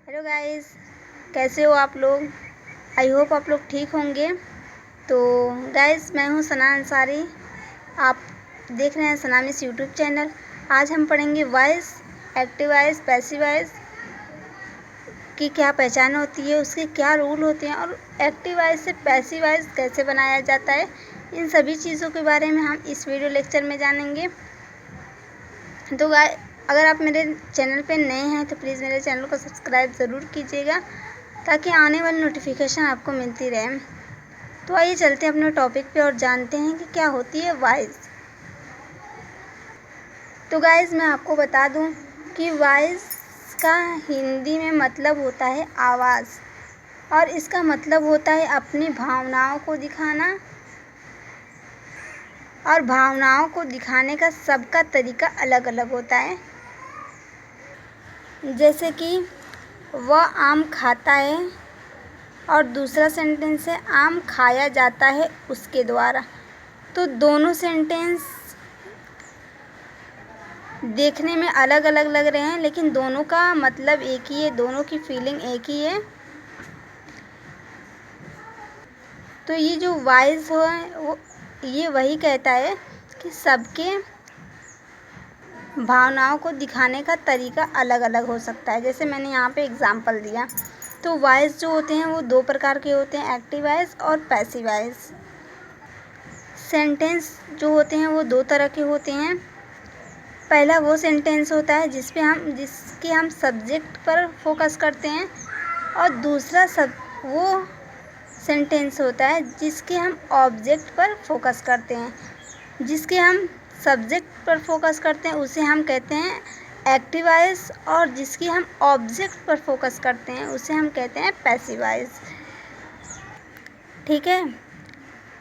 Hello guys, कैसे हो आप लोग। आई होप आप लोग ठीक होंगे। तो गाइस, मैं हूँ सना अंसारी। आप देख रहे हैं सना मिस यूट्यूब चैनल। आज हम पढ़ेंगे voice, active voice, passive voice की क्या पहचान होती है, उसके क्या रूल होते हैं और एक्टिव वॉइस से पैसिव वॉइस कैसे बनाया जाता है। इन सभी चीज़ों के बारे में हम इस वीडियो लेक्चर में जानेंगे। तो अगर आप मेरे चैनल पे नए हैं तो प्लीज़ मेरे चैनल को सब्सक्राइब ज़रूर कीजिएगा ताकि आने वाली नोटिफिकेशन आपको मिलती रहे। तो आइए चलते हैं अपने टॉपिक पे और जानते हैं कि क्या होती है वॉइस। तो गाइस, मैं आपको बता दूं कि वॉइस का हिंदी में मतलब होता है आवाज़, और इसका मतलब होता है अपनी भावनाओं को दिखाना, और भावनाओं को दिखाने का सबका तरीका अलग अलग होता है। जैसे कि वह आम खाता है और दूसरा सेंटेंस है आम खाया जाता है उसके द्वारा। तो दोनों सेंटेंस देखने में अलग अलग लग रहे हैं, लेकिन दोनों का मतलब एक ही है, दोनों की फीलिंग एक ही है। तो ये जो वॉइस है वो ये वही कहता है कि सबके भावनाओं को दिखाने का तरीका अलग अलग हो सकता है। जैसे मैंने यहाँ पे एग्जांपल दिया। तो वॉइस जो होते हैं वो दो प्रकार के होते हैं, एक्टिव वॉइस और पैसिव वॉइस। सेंटेंस जो होते हैं वो दो तरह के होते हैं। पहला वो सेंटेंस होता है जिसके हम सब्जेक्ट पर फोकस करते हैं, और दूसरा वो सेंटेंस होता है जिसके हम ऑब्जेक्ट पर फोकस करते हैं। जिसके हम सब्जेक्ट पर फोकस करते हैं उसे हम कहते हैं एक्टिव वॉइस, और जिसकी हम ऑब्जेक्ट पर फोकस करते हैं उसे हम कहते हैं पैसिव वॉइस। ठीक है।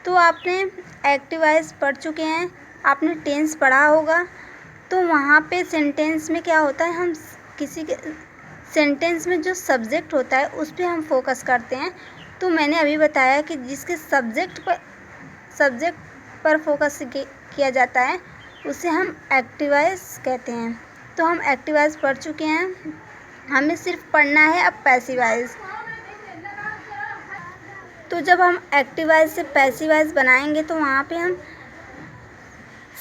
तो आपने एक्टिव वॉइस पढ़ चुके हैं, आपने टेंस पढ़ा होगा। तो वहाँ पे सेंटेंस में क्या होता है, हम किसी के सेंटेंस में जो सब्जेक्ट होता है उस पे हम फोकस करते हैं। तो मैंने अभी बताया कि जिसके सब्जेक्ट पर फोकस किया जाता है उसे हम एक्टिव वॉइस कहते हैं। तो हम एक्टिव वॉइस पढ़ चुके हैं, हमें सिर्फ पढ़ना है अब पैसिव वॉइस। तो जब हम एक्टिव वॉइस से पैसिव वॉइस बनाएंगे तो वहाँ पे हम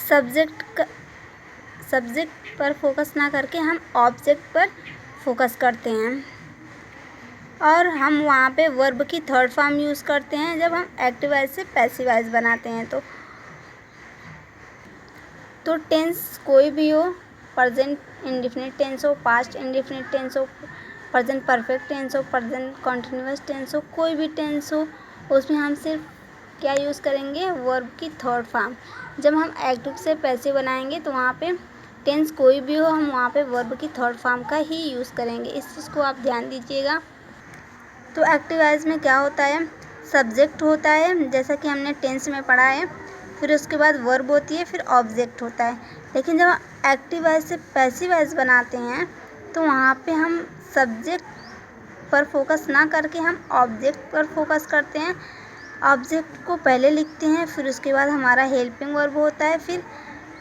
सब्जेक्ट पर फोकस ना करके हम ऑब्जेक्ट पर फोकस करते हैं, और हम वहाँ पे वर्ब की थर्ड फॉर्म यूज़ करते हैं जब हम एक्टिव वॉइस से पैसिव वॉइस बनाते हैं। तो टेंस कोई भी हो, प्रेजेंट इंडेफिनिट टेंस हो, पास्ट इंडेफिनिट टेंस हो, प्रेजेंट परफेक्ट टेंस हो, प्रेजेंट कॉन्टिन्यूअस टेंस हो, कोई भी टेंस हो, उसमें हम सिर्फ क्या यूज़ करेंगे, वर्ब की थर्ड फॉर्म। जब हम एक्टिव से पैसिव बनाएंगे तो वहाँ पे टेंस कोई भी हो, हम वहाँ पे वर्ब की थर्ड फॉर्म का ही यूज़ करेंगे। इस चीज़ को आप ध्यान दीजिएगा। तो एक्टिव वॉइस में क्या होता है, सब्जेक्ट होता है जैसा कि हमने टेंस में पढ़ा है, फिर उसके बाद वर्ब होती है, फिर ऑब्जेक्ट होता है। लेकिन जब एक्टिव वॉइस से पैसिव वॉइस बनाते हैं तो वहाँ पे हम सब्जेक्ट पर फोकस ना करके हम ऑब्जेक्ट पर फोकस करते हैं। ऑब्जेक्ट को पहले लिखते हैं, फिर उसके बाद हमारा हेल्पिंग वर्ब होता है, फिर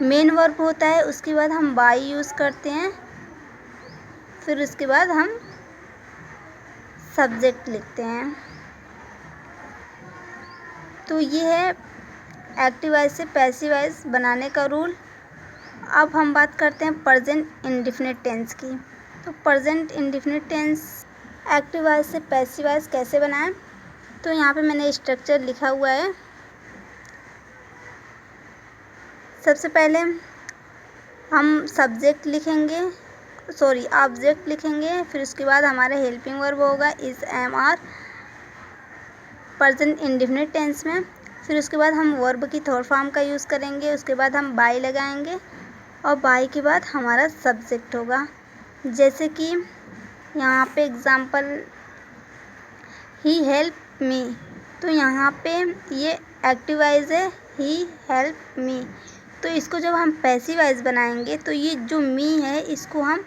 मेन वर्ब होता है, उसके बाद हम बाई यूज़ करते हैं, फिर उसके बाद हम सब्जेक्ट लिखते हैं। तो ये है एक्टिव वॉइस से पैसिव वॉइस बनाने का रूल। अब हम बात करते हैं प्रेजेंट इंडेफिनिट टेंस की। तो present indefinite tense active voice से पैसिव वॉइस कैसे बनाएं, तो यहाँ पे मैंने स्ट्रक्चर लिखा हुआ है। सबसे पहले हम ऑब्जेक्ट लिखेंगे, फिर उसके बाद हमारा हेल्पिंग वर्ब होगा is, am, are, present indefinite tense में। फिर उसके बाद हम वर्ब की थर्ड फॉर्म का यूज़ करेंगे, उसके बाद हम बाई लगाएंगे, और बाई के बाद हमारा सब्जेक्ट होगा। जैसे कि यहाँ पे एग्जांपल ही हेल्प मी, तो यहाँ पे ये एक्टिव वॉइस है, ही हेल्प मी। तो इसको जब हम पैसिव वॉइस बनाएंगे तो ये जो मी है इसको हम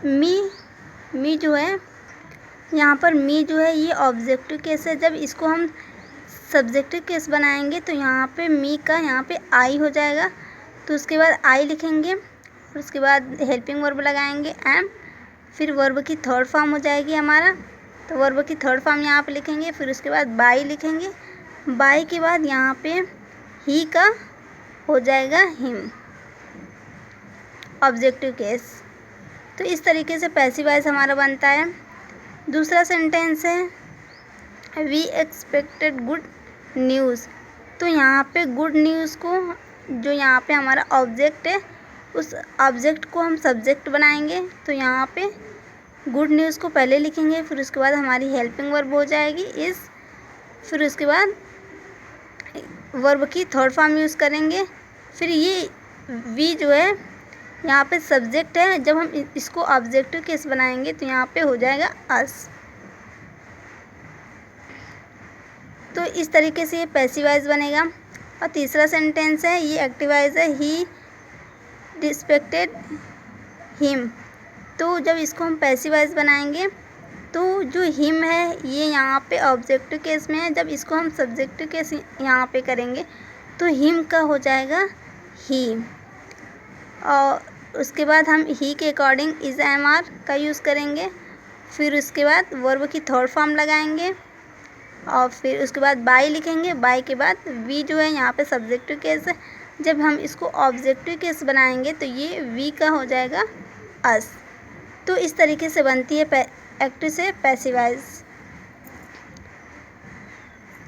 मी जो है, यहाँ पर मी जो है ये ऑब्जेक्टिव केस है। जब इसको हम सब्जेक्टिव केस बनाएंगे तो यहाँ पे मी का यहाँ पे आई हो जाएगा। तो उसके बाद आई लिखेंगे, फिर उसके बाद हेल्पिंग वर्ब लगाएंगे एम, फिर वर्ब की थर्ड फॉर्म हो जाएगी हमारा, तो वर्ब की थर्ड फॉर्म यहाँ पे लिखेंगे। फिर उसके बाद बाई लिखेंगे, बाई के बाद यहाँ पे ही का हो जाएगा हिम, ऑब्जेक्टिव केस। तो इस तरीके से पैसिव वॉइस हमारा बनता है। दूसरा सेंटेंस है वी एक्सपेक्टेड गुड न्यूज़। तो यहाँ पे गुड न्यूज़ को, जो यहाँ पे हमारा ऑब्जेक्ट है, उस ऑब्जेक्ट को हम सब्जेक्ट बनाएंगे। तो यहाँ पे गुड न्यूज़ को पहले लिखेंगे, फिर उसके बाद हमारी हेल्पिंग वर्ब हो जाएगी इस, फिर उसके बाद वर्ब की थर्ड फॉर्म यूज़ करेंगे। फिर ये वी जो है यहाँ पे सब्जेक्ट है, जब हम इसको ऑब्जेक्टिव केस बनाएंगे तो यहाँ पे हो जाएगा अस। तो इस तरीके से ये पैसिव वॉइस बनेगा। और तीसरा सेंटेंस है ये एक्टिव वॉइस है, ही रिस्पेक्टेड हिम। तो जब इसको हम पैसिव वॉइस बनाएंगे तो जो हिम है ये यहाँ पे ऑब्जेक्टिव केस में है, जब इसको हम सब्जेक्टिव केस यहाँ पे करेंगे तो हिम का हो जाएगा ही। और उसके बाद हम ही के अकॉर्डिंग इज एम आर का यूज़ करेंगे। फिर उसके बाद वर्ब की थर्ड फॉर्म लगाएंगे और फिर उसके बाद बाई लिखेंगे। बाई के बाद वी जो है यहाँ पे सब्जेक्टिव केस है, जब हम इसको ऑब्जेक्टिव केस बनाएंगे तो ये वी का हो जाएगा अस। तो इस तरीके से बनती है एक्टिव से पैसिव वॉइस।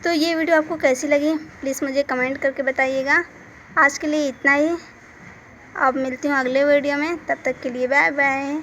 तो ये वीडियो आपको कैसी लगी प्लीज़ मुझे कमेंट करके बताइएगा। आज के लिए इतना ही, अब मिलती हूँ अगले वीडियो में, तब तक के लिए बाय बाय।